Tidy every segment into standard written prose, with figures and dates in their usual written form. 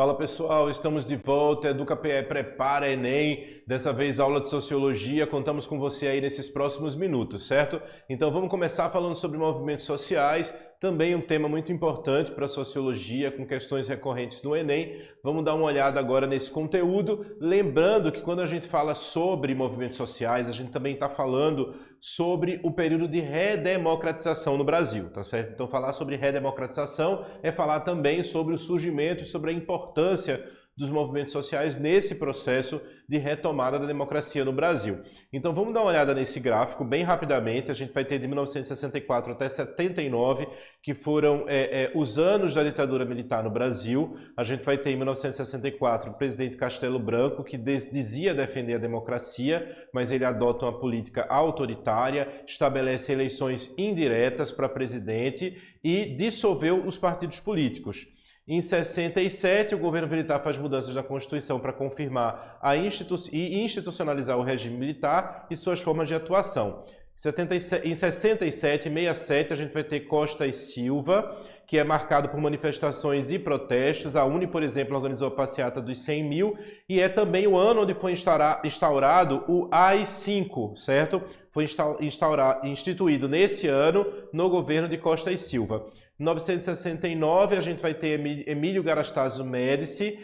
Fala pessoal, estamos de volta, EducaPE Prepara Enem, dessa vez aula de Sociologia, contamos com você aí nesses próximos minutos, certo? Então vamos começar falando sobre movimentos sociais, também um tema muito importante para a Sociologia, com questões recorrentes no Enem. Vamos dar uma olhada agora nesse conteúdo, lembrando que quando a gente fala sobre movimentos sociais, a gente também está falando sobre o período de redemocratização no Brasil, tá certo? Então falar sobre redemocratização é falar também sobre o surgimento e sobre a importância dos movimentos sociais nesse processo de retomada da democracia no Brasil. Então vamos dar uma olhada nesse gráfico bem rapidamente. A gente vai ter de 1964 até 79, que foram os anos da ditadura militar no Brasil. A gente vai ter em 1964 o presidente Castelo Branco, que dizia defender a democracia, mas ele adota uma política autoritária, estabelece eleições indiretas para presidente e dissolveu os partidos políticos. Em 67, o governo militar faz mudanças na Constituição para confirmar e institucionalizar o regime militar e suas formas de atuação. Em 67 e 67, a gente vai ter Costa e Silva, que é marcado por manifestações e protestos. A UNE, por exemplo, organizou a passeata dos 100 mil e é também o ano onde foi instaurado o AI-5, certo? Foi instituído nesse ano no governo de Costa e Silva. Em 1969, a gente vai ter Emílio Garrastazu Médici,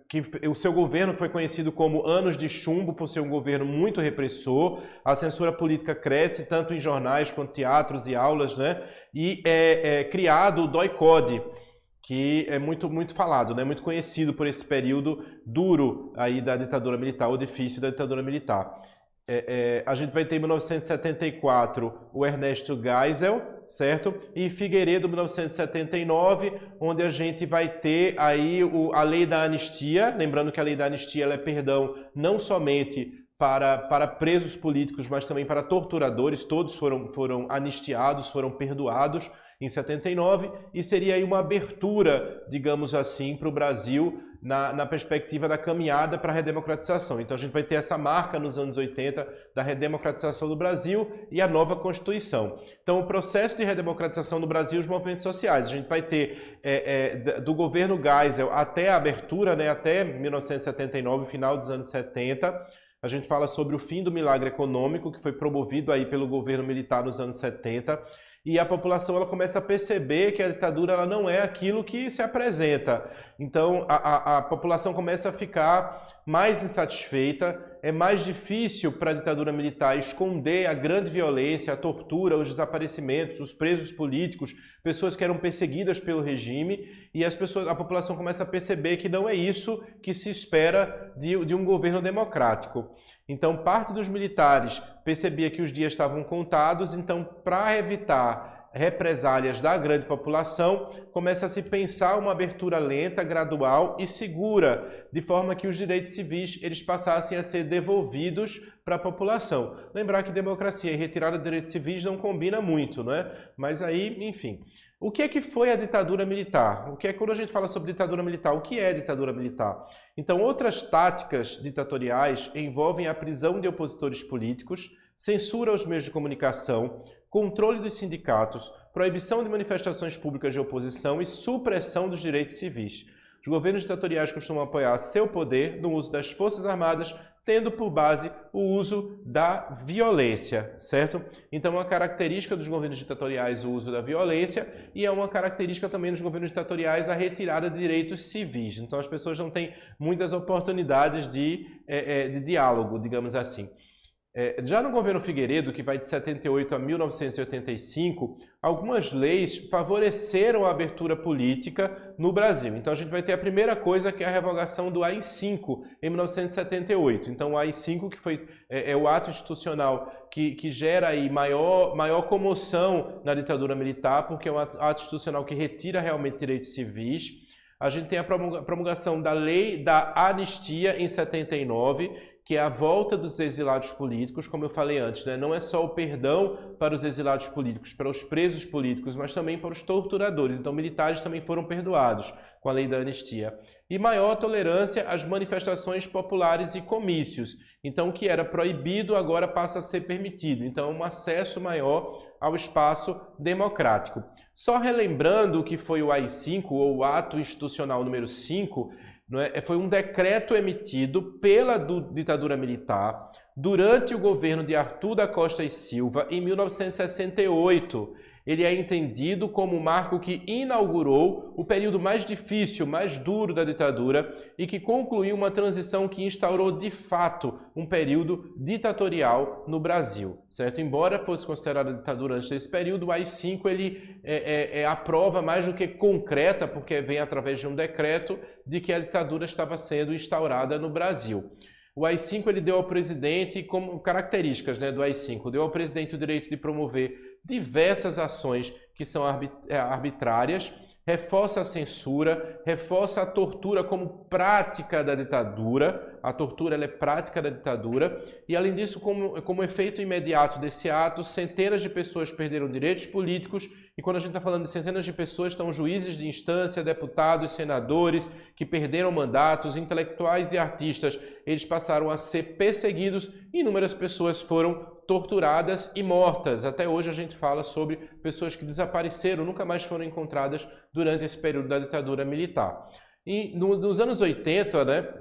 que o seu governo foi conhecido como Anos de Chumbo, por ser um governo muito repressor. A censura política cresce tanto em jornais quanto teatros e aulas, né? E é criado o DOI-CODE, que é muito falado, né? Muito conhecido por esse período duro aí da ditadura militar, ou difícil da ditadura militar. A gente vai ter em 1974 o Ernesto Geisel, certo? E Figueiredo, 1979, onde a gente vai ter aí a lei da anistia. Lembrando que a lei da anistia ela é perdão não somente para presos políticos, mas também para torturadores. Todos foram anistiados, foram perdoados em 79, e seria aí uma abertura, digamos assim, para o Brasil na perspectiva da caminhada para a redemocratização. Então a gente vai ter essa marca nos anos 80 da redemocratização do Brasil e a nova Constituição. Então o processo de redemocratização no Brasil e os movimentos sociais. A gente vai ter do governo Geisel até a abertura, né, até 1979, final dos anos 70, a gente fala sobre o fim do milagre econômico, que foi promovido aí pelo governo militar nos anos 70, e a população ela começa a perceber que a ditadura ela não é aquilo que se apresenta. Então a população começa a ficar mais insatisfeita, é mais difícil para a ditadura militar esconder a grande violência, a tortura, os desaparecimentos, os presos políticos, pessoas que eram perseguidas pelo regime, e a população começa a perceber que não é isso que se espera de um governo democrático. Então, parte dos militares percebia que os dias estavam contados, então, para evitar represálias da grande população, começa a se pensar uma abertura lenta, gradual e segura, de forma que os direitos civis eles passassem a ser devolvidos para a população. Lembrar que democracia e retirada de direitos civis não combina muito, não é? Mas aí, enfim. O que é que foi a ditadura militar? Quando a gente fala sobre ditadura militar, o que é ditadura militar? Então, outras táticas ditatoriais envolvem a prisão de opositores políticos, censura aos meios de comunicação, controle dos sindicatos, proibição de manifestações públicas de oposição e supressão dos direitos civis. Os governos ditatoriais costumam apoiar seu poder no uso das forças armadas, tendo por base o uso da violência, certo? Então, é uma característica dos governos ditatoriais o uso da violência, e é uma característica também dos governos ditatoriais a retirada de direitos civis. Então, as pessoas não têm muitas oportunidades de diálogo, digamos assim. Já no governo Figueiredo, que vai de 78 a 1985, algumas leis favoreceram a abertura política no Brasil. Então a gente vai ter a primeira coisa, que é a revogação do AI-5 em 1978. Então o AI-5, que foi o ato institucional que gera aí maior comoção na ditadura militar, porque é um ato institucional que retira realmente direitos civis. A gente tem a promulgação da lei da anistia em 79, que é a volta dos exilados políticos, como eu falei antes, né? Não é só o perdão para os exilados políticos, para os presos políticos, mas também para os torturadores. Então, militares também foram perdoados com a lei da anistia. E maior tolerância às manifestações populares e comícios. Então, o que era proibido agora passa a ser permitido. Então, um acesso maior ao espaço democrático. Só relembrando o que foi o AI-5, ou o Ato Institucional número 5, foi um decreto emitido pela ditadura militar durante o governo de Arthur da Costa e Silva, em 1968. Ele é entendido como o marco que inaugurou o período mais difícil, mais duro da ditadura e que concluiu uma transição que instaurou de fato um período ditatorial no Brasil, certo? Embora fosse considerada ditadura antes desse período, o AI-5 ele é a prova mais do que concreta, porque vem através de um decreto, de que a ditadura estava sendo instaurada no Brasil. O AI-5 ele deu ao presidente, como características do AI-5, deu ao presidente o direito de promover diversas ações que são arbitrárias, reforça a censura, reforça a tortura como prática da ditadura. A tortura ela é prática da ditadura e, além disso, como efeito imediato desse ato, centenas de pessoas perderam direitos políticos e, quando a gente está falando de centenas de pessoas, estão juízes de instância, deputados, senadores que perderam mandatos, intelectuais e artistas. Eles passaram a ser perseguidos e inúmeras pessoas foram torturadas e mortas. Até hoje a gente fala sobre pessoas que desapareceram, nunca mais foram encontradas durante esse período da ditadura militar. E nos anos 80,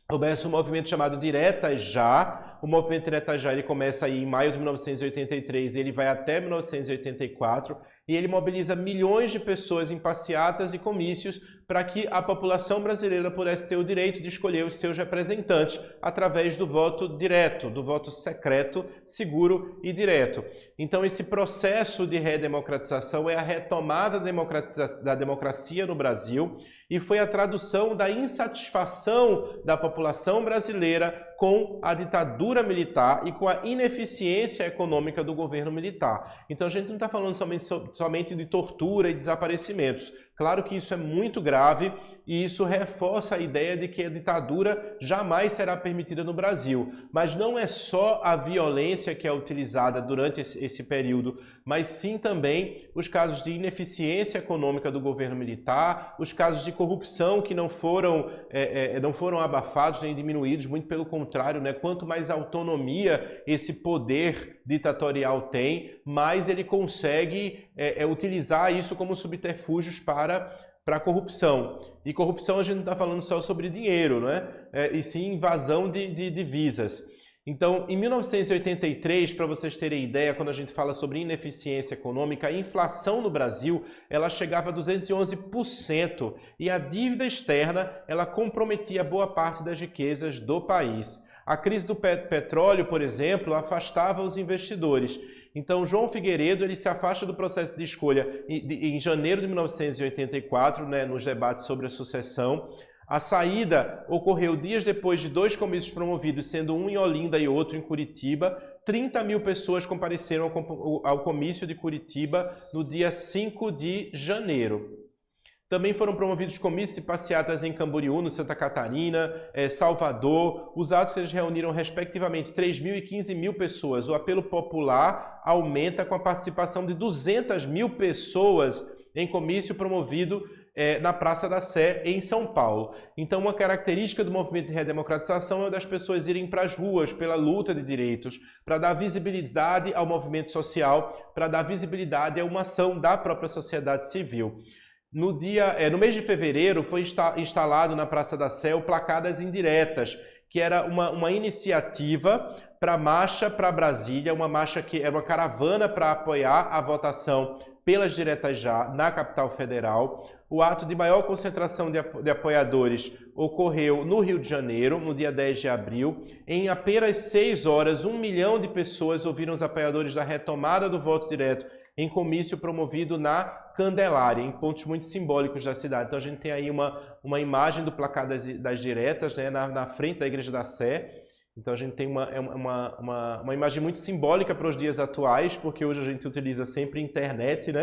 começa um movimento chamado Diretas Já. O movimento Diretas Já ele começa aí em maio de 1983 e ele vai até 1984 e ele mobiliza milhões de pessoas em passeatas e comícios para que a população brasileira pudesse ter o direito de escolher os seus representantes através do voto direto, do voto secreto, seguro e direto. Então esse processo de redemocratização é a retomada da democracia no Brasil e foi a tradução da insatisfação da população brasileira com a ditadura militar e com a ineficiência econômica do governo militar. Então a gente não está falando somente de tortura e desaparecimentos. Claro que isso é muito grave e isso reforça a ideia de que a ditadura jamais será permitida no Brasil. Mas não é só a violência que é utilizada durante esse período, mas sim também os casos de ineficiência econômica do governo militar, os casos de corrupção que não foram abafados nem diminuídos, muito pelo contrário, quanto mais autonomia esse poder ditatorial tem, mais ele consegue utilizar isso como subterfúgios para a corrupção. E corrupção a gente não está falando só sobre dinheiro, e sim invasão de divisas. Então, em 1983, para vocês terem ideia, quando a gente fala sobre ineficiência econômica, a inflação no Brasil ela chegava a 211% e a dívida externa ela comprometia boa parte das riquezas do país. A crise do petróleo, por exemplo, afastava os investidores. Então, João Figueiredo ele se afasta do processo de escolha em janeiro de 1984, nos debates sobre a sucessão. A saída ocorreu dias depois de 2 comícios promovidos, sendo um em Olinda e outro em Curitiba. 30 mil pessoas compareceram ao comício de Curitiba no dia 5 de janeiro. Também foram promovidos comícios e passeatas em Camboriú, no Santa Catarina, Salvador. Os atos eles reuniram respectivamente 3 mil e 15 mil pessoas. O apelo popular aumenta com a participação de 200 mil pessoas em comício promovido na Praça da Sé, em São Paulo. Então, uma característica do movimento de redemocratização é das pessoas irem para as ruas pela luta de direitos, para dar visibilidade ao movimento social, para dar visibilidade a uma ação da própria sociedade civil. No mês de fevereiro, foi instalado na Praça da Sé o Placadas Indiretas, que era uma iniciativa para a Marcha para Brasília, uma marcha que era uma caravana para apoiar a votação pelas diretas já na capital federal. O ato de maior concentração de apoiadores ocorreu no Rio de Janeiro, no dia 10 de abril. Em apenas 6 horas, 1 milhão de pessoas ouviram os apoiadores da retomada do voto direto em comício promovido na Candelária, em pontos muito simbólicos da cidade. Então a gente tem aí uma imagem do placar das diretas, na frente da Igreja da Sé. Então a gente tem uma imagem muito simbólica para os dias atuais, porque hoje a gente utiliza sempre internet,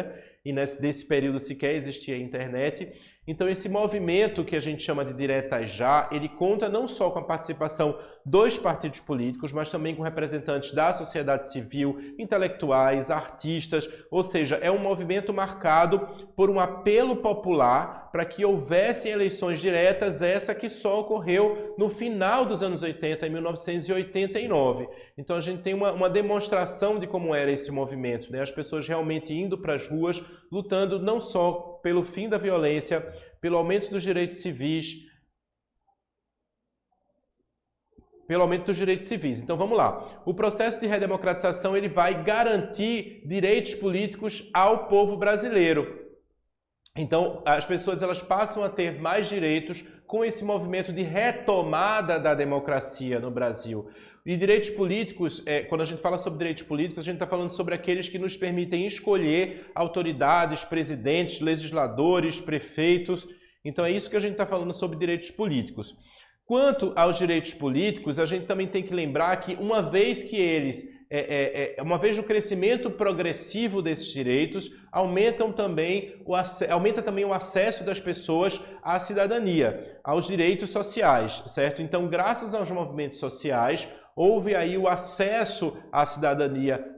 e nesse período sequer existia a internet. Então esse movimento que a gente chama de Diretas Já, ele conta não só com a participação dos partidos políticos, mas também com representantes da sociedade civil, intelectuais, artistas, ou seja, é um movimento marcado por um apelo popular para que houvessem eleições diretas, essa que só ocorreu no final dos anos 80, em 1989. Então a gente tem uma demonstração de como era esse movimento, né? As pessoas realmente indo para as ruas, lutando não só pelo fim da violência, pelo aumento dos direitos civis, Então vamos lá. O processo de redemocratização ele vai garantir direitos políticos ao povo brasileiro. Então as pessoas elas passam a ter mais direitos com esse movimento de retomada da democracia no Brasil. E direitos políticos, quando a gente fala sobre direitos políticos, a gente está falando sobre aqueles que nos permitem escolher autoridades, presidentes, legisladores, prefeitos. Então é isso que a gente está falando sobre direitos políticos. Quanto aos direitos políticos, a gente também tem que lembrar que uma vez que eles, uma vez o crescimento progressivo desses direitos, aumenta também o acesso das pessoas à cidadania, aos direitos sociais, certo? Então, graças aos movimentos sociais, houve aí o acesso à cidadania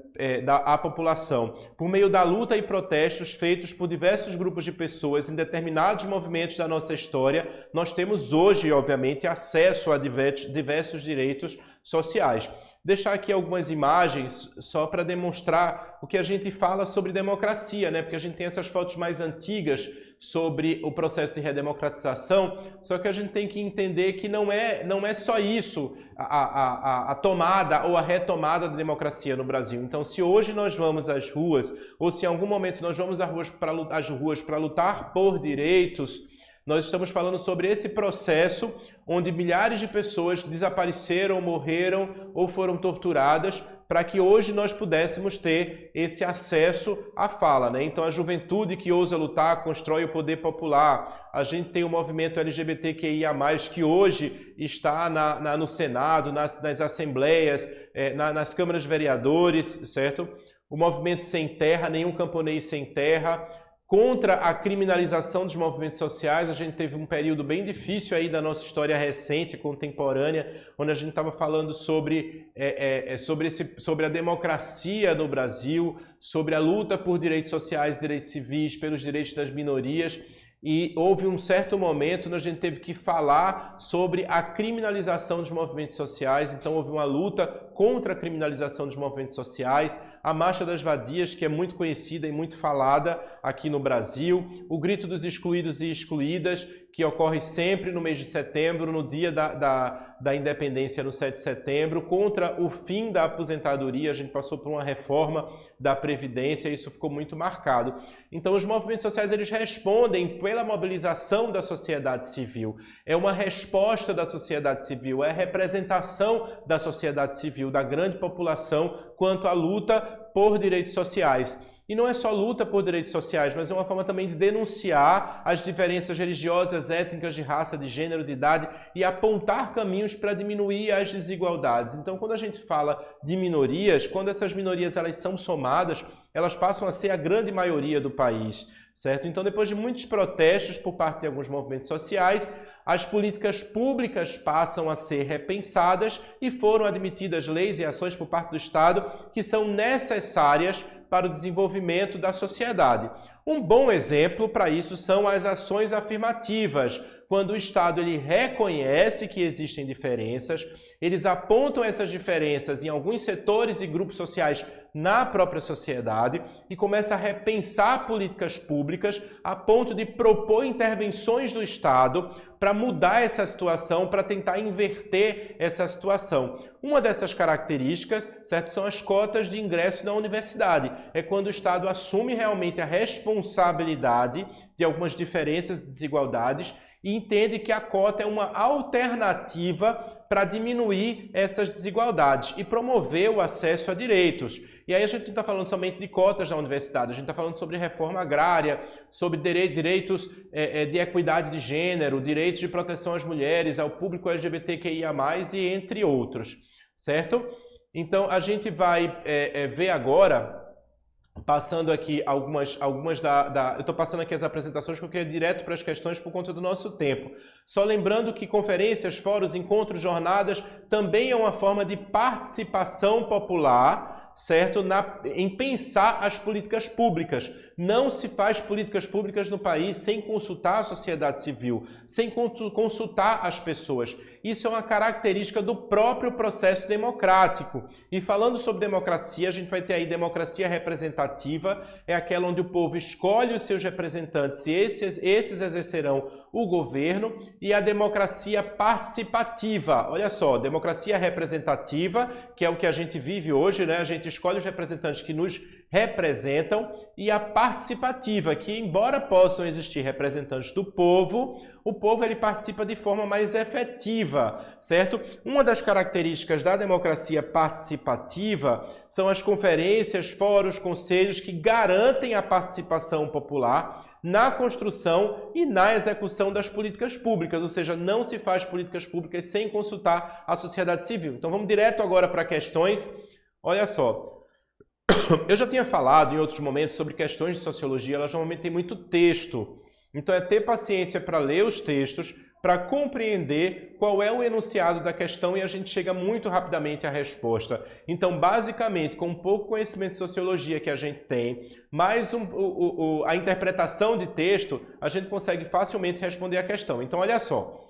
à população, por meio da luta e protestos feitos por diversos grupos de pessoas em determinados movimentos da nossa história, nós temos hoje, obviamente, acesso a diversos direitos sociais. Deixar aqui algumas imagens só para demonstrar o que a gente fala sobre democracia, né? Porque a gente tem essas fotos mais antigas sobre o processo de redemocratização, só que a gente tem que entender que não é só isso a tomada ou a retomada da democracia no Brasil. Então, se hoje nós vamos às ruas, ou se em algum momento nós vamos às ruas para lutar por direitos, nós estamos falando sobre esse processo onde milhares de pessoas desapareceram, morreram ou foram torturadas para que hoje nós pudéssemos ter esse acesso à fala, né? Então a juventude que ousa lutar constrói o poder popular. A gente tem o movimento LGBTQIA+, que hoje está no Senado, nas assembleias, nas câmaras de vereadores, certo? O movimento Sem Terra, Nenhum Camponês Sem Terra. Contra a criminalização dos movimentos sociais, a gente teve um período bem difícil aí da nossa história recente, contemporânea, onde a gente estava falando sobre a democracia no Brasil, sobre a luta por direitos sociais, direitos civis, pelos direitos das minorias. E houve um certo momento onde a gente teve que falar sobre a criminalização dos movimentos sociais. Então houve uma luta contra a criminalização dos movimentos sociais, a Marcha das Vadias, que é muito conhecida e muito falada aqui no Brasil, o Grito dos Excluídos e Excluídas, que ocorre sempre no mês de setembro, no dia da independência, no 7 de setembro, contra o fim da aposentadoria. A gente passou por uma reforma da Previdência e isso ficou muito marcado. Então os movimentos sociais eles respondem pela mobilização da sociedade civil. É uma resposta da sociedade civil, é a representação da sociedade civil, da grande população, quanto à luta por direitos sociais. E não é só luta por direitos sociais, mas é uma forma também de denunciar as diferenças religiosas, étnicas, de raça, de gênero, de idade e apontar caminhos para diminuir as desigualdades. Então, quando a gente fala de minorias, quando essas minorias elas são somadas, elas passam a ser a grande maioria do país, certo? Então, depois de muitos protestos por parte de alguns movimentos sociais, as políticas públicas passam a ser repensadas e foram admitidas leis e ações por parte do Estado que são necessárias para o desenvolvimento da sociedade. Um bom exemplo para isso são as ações afirmativas, quando o Estado ele reconhece que existem diferenças, eles apontam essas diferenças em alguns setores e grupos sociais na própria sociedade e começa a repensar políticas públicas a ponto de propor intervenções do Estado para mudar essa situação, para tentar inverter essa situação. Uma dessas características, certo, são as cotas de ingresso na universidade. É quando o Estado assume realmente a responsabilidade de algumas diferenças e desigualdades e entende que a cota é uma alternativa para diminuir essas desigualdades e promover o acesso a direitos. E aí a gente não está falando somente de cotas na universidade, a gente está falando sobre reforma agrária, sobre direitos de equidade de gênero, direitos de proteção às mulheres, ao público LGBTQIA+, e entre outros, certo? Então a gente vai ver agora, passando aqui eu estou passando aqui as apresentações porque eu queria direto para as questões por conta do nosso tempo. Só lembrando que conferências, fóruns, encontros, jornadas também é uma forma de participação popular, certo? Em pensar as políticas públicas. Não se faz políticas públicas no país sem consultar a sociedade civil, sem consultar as pessoas. Isso é uma característica do próprio processo democrático. E falando sobre democracia, a gente vai ter aí democracia representativa, é aquela onde o povo escolhe os seus representantes e esses exercerão o governo, e a democracia participativa. Olha só, democracia representativa, que é o que a gente vive hoje, né? A gente escolhe os representantes que nos representam, e a participativa, que embora possam existir representantes do povo, o povo ele participa de forma mais efetiva, certo? Uma das características da democracia participativa são as conferências, fóruns, conselhos que garantem a participação popular na construção e na execução das políticas públicas, ou seja, não se faz políticas públicas sem consultar a sociedade civil. Então vamos direto agora para questões. Olha só, eu já tinha falado em outros momentos sobre questões de sociologia, elas normalmente têm muito texto. Então é ter paciência para ler os textos, para compreender qual é o enunciado da questão, e a gente chega muito rapidamente à resposta. Então, basicamente, com um pouco conhecimento de sociologia que a gente tem, mais a interpretação de texto, a gente consegue facilmente responder a questão. Então, olha só,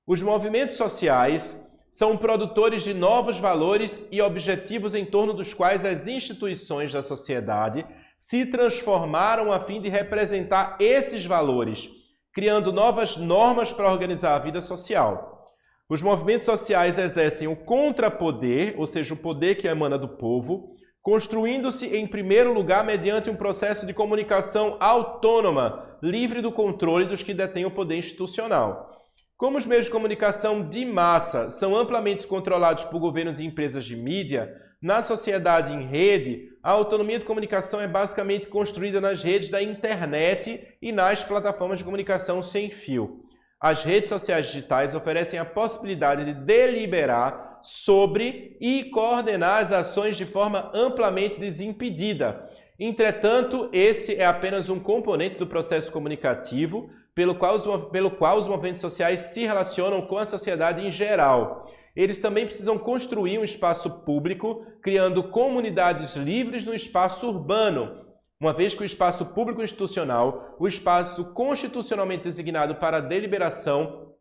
os movimentos sociais são produtores de novos valores e objetivos em torno dos quais as instituições da sociedade se transformaram a fim de representar esses valores, criando novas normas para organizar a vida social. Os movimentos sociais exercem o contrapoder, ou seja, o poder que emana do povo, construindo-se em primeiro lugar mediante um processo de comunicação autônoma, livre do controle dos que detêm o poder institucional. Como os meios de comunicação de massa são amplamente controlados por governos e empresas de mídia, na sociedade em rede, a autonomia de comunicação é basicamente construída nas redes da internet e nas plataformas de comunicação sem fio. As redes sociais digitais oferecem a possibilidade de deliberar sobre e coordenar as ações de forma amplamente desimpedida. Entretanto, esse é apenas um componente do processo comunicativo pelo qual os movimentos sociais se relacionam com a sociedade em geral. Eles também precisam construir um espaço público, criando comunidades livres no espaço urbano, uma vez que o espaço público institucional, o espaço constitucionalmente designado para a deliberação,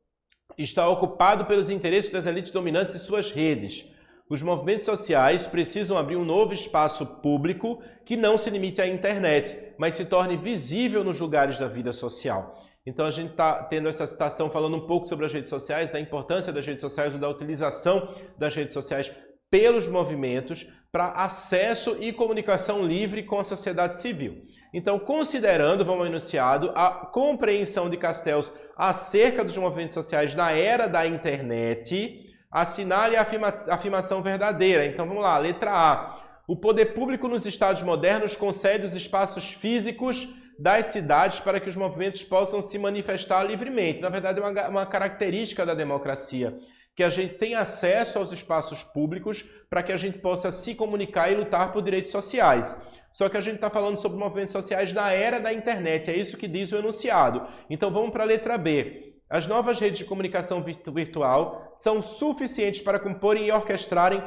está ocupado pelos interesses das elites dominantes e suas redes. Os movimentos sociais precisam abrir um novo espaço público que não se limite à internet, mas se torne visível nos lugares da vida social. Então a gente está tendo essa citação falando um pouco sobre as redes sociais, da importância das redes sociais ou da utilização das redes sociais pelos movimentos para acesso e comunicação livre com a sociedade civil. Então, considerando, vamos ao enunciado, a compreensão de Castells acerca dos movimentos sociais na era da internet, assinale a afirmação verdadeira. Então vamos lá, letra A. O poder público nos estados modernos concede os espaços físicos das cidades para que os movimentos possam se manifestar livremente. Na verdade, é uma característica da democracia, que a gente tem acesso aos espaços públicos para que a gente possa se comunicar e lutar por direitos sociais. Só que a gente está falando sobre movimentos sociais na era da internet, é isso que diz o enunciado. Então vamos para a letra B. As novas redes de comunicação virtual são suficientes para comporem e orquestrarem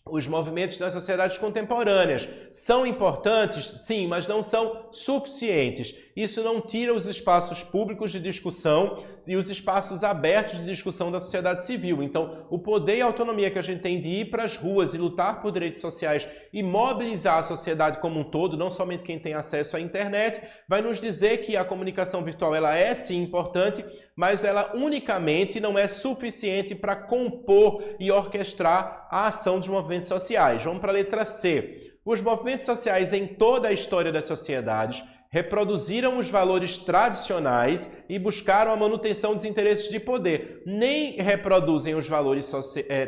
os movimentos das sociedades contemporâneas. São importantes? Sim, mas não são suficientes. Isso não tira os espaços públicos de discussão e os espaços abertos de discussão da sociedade civil. Então, o poder e a autonomia que a gente tem de ir para as ruas e lutar por direitos sociais e mobilizar a sociedade como um todo, não somente quem tem acesso à internet, vai nos dizer que a comunicação virtual ela é sim importante, mas ela unicamente não é suficiente para compor e orquestrar a ação dos movimentos sociais. Vamos para a letra C. Os movimentos sociais em toda a história das sociedades reproduziram os valores tradicionais e buscaram a manutenção dos interesses de poder. Nem reproduzem os valores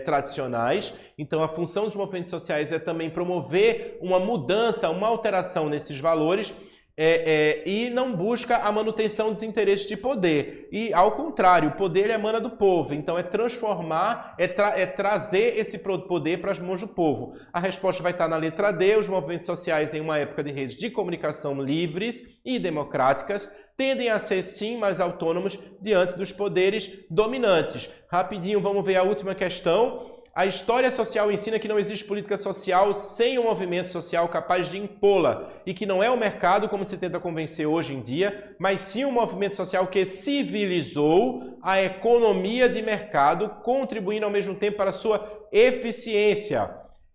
tradicionais, então a função dos movimentos sociais é também promover uma mudança, uma alteração nesses valores, e não busca a manutenção dos interesses de poder. E, ao contrário, o poder emana do povo. Então, é transformar, trazer esse poder para as mãos do povo. A resposta vai estar na letra D. Os movimentos sociais, em uma época de redes de comunicação livres e democráticas, tendem a ser, sim, mais autônomos diante dos poderes dominantes. Rapidinho, vamos ver a última questão. A história social ensina que não existe política social sem um movimento social capaz de impô-la e que não é o mercado, como se tenta convencer hoje em dia, mas sim um movimento social que civilizou a economia de mercado, contribuindo ao mesmo tempo para a sua eficiência.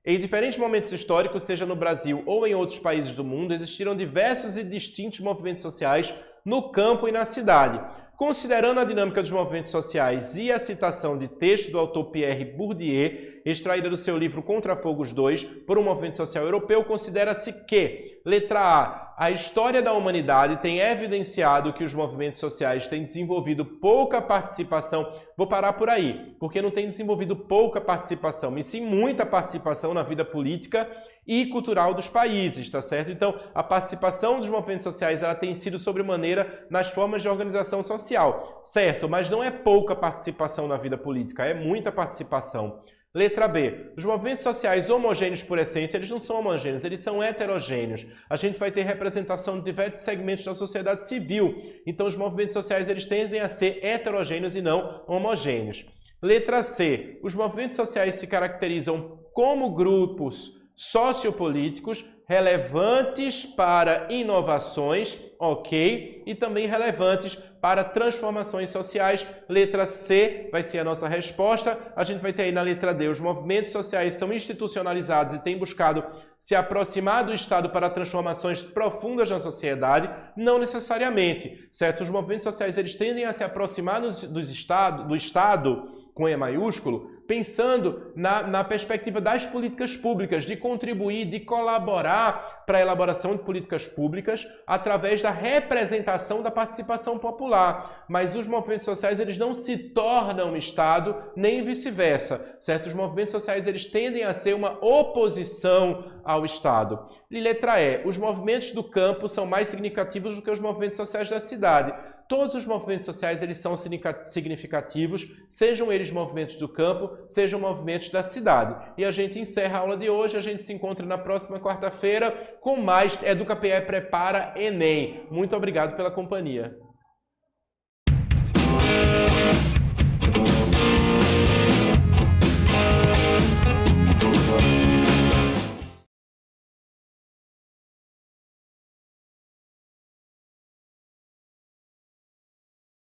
Em diferentes momentos históricos, seja no Brasil ou em outros países do mundo, existiram diversos e distintos movimentos sociais no campo e na cidade. Considerando a dinâmica dos movimentos sociais e a citação de texto do autor Pierre Bourdieu, extraída do seu livro Contrafogos 2, por um movimento social europeu, considera-se que, letra A história da humanidade tem evidenciado que os movimentos sociais têm desenvolvido pouca participação. Vou parar por aí, porque não tem desenvolvido pouca participação, mas sim muita participação na vida política e cultural dos países, tá certo? Então, a participação dos movimentos sociais ela tem sido sobremaneira nas formas de organização social, certo? Mas não é pouca participação na vida política, é muita participação. Letra B. Os movimentos sociais homogêneos por essência, eles não são homogêneos, eles são heterogêneos. A gente vai ter representação de diversos segmentos da sociedade civil. Então, os movimentos sociais eles tendem a ser heterogêneos e não homogêneos. Letra C. Os movimentos sociais se caracterizam como grupos sociopolíticos relevantes para inovações, ok? E também relevantes para transformações sociais. Letra C vai ser a nossa resposta. A gente vai ter aí na letra D, os movimentos sociais são institucionalizados e têm buscado se aproximar do Estado para transformações profundas na sociedade? Não necessariamente, certo? Os movimentos sociais eles tendem a se aproximar do Estado, com E maiúsculo, pensando na perspectiva das políticas públicas, de contribuir, de colaborar para a elaboração de políticas públicas através da representação da participação popular. Mas os movimentos sociais eles não se tornam Estado, nem vice-versa, certo? Os movimentos sociais eles tendem a ser uma oposição ao Estado. E letra E, os movimentos do campo são mais significativos do que os movimentos sociais da cidade. Todos os movimentos sociais eles são significativos, sejam eles movimentos do campo, sejam movimentos da cidade. E a gente encerra a aula de hoje, a gente se encontra na próxima quarta-feira com mais EducaPE Prepara Enem. Muito obrigado pela companhia.